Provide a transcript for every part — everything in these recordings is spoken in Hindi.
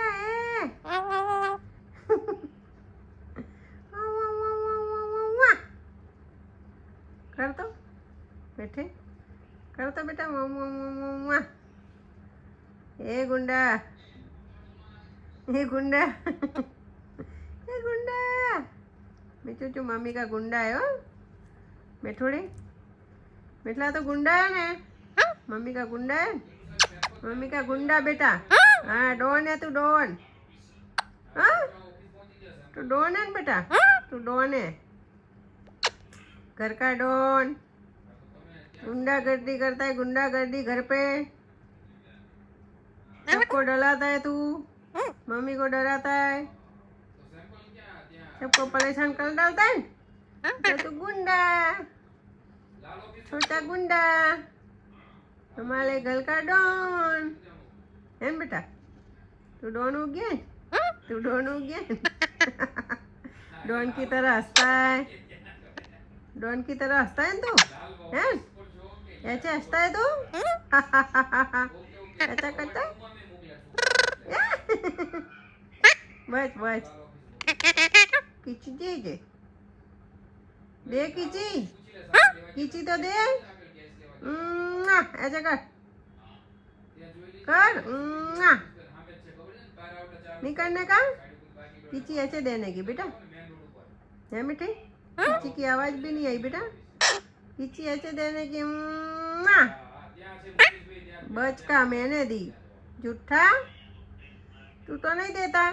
क्या है? कर तो बैठे, कर तो बेटा। ए गुंडा, ये गुंडा, ये गुंडा। मैं तो मम्मी का गुंडा है हो। बैठोड़े बेटला तो गुंडा है ना, मम्मी का गुंडा है, मम्मी का गुंडा बेटा। हाँ डॉन है तू, डॉन। हाँ तू डॉन है ना बेटा, तू डॉन है, घर का डॉन। गुंडागर्दी करता है, गुंडागर्दी घर पे। सबको डराता है तू, मम्मी को डराता है, सबको परेशान कर डालता है। तो तू गुंडा, छोटा गुंडा, हमारे घर का डॉन है बेटा। तू डॉन हो गया, तू डॉन हो गया। डॉन की तरह हंसता है, डॉन की तरह हंसता है तू, हैं? ऐसे हंसता है तू। ऐसा करता है। बस बस, खींची दे, दे खींची, खींची तो दे। ऐसे कर, कर। नहीं करने का, खींची ऐसे देने की बेटा। है मिठी, खींची की आवाज भी नहीं आई बेटा, खींची ऐसे देने की। बच का मैंने दी, झूठा तू तो नहीं देता।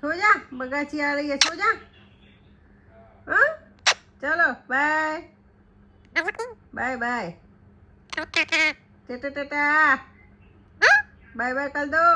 सो जा, बगाची आ रही है, सो जा। हाँ चलो bye, bye bye, tata tata, bye bye कर दो।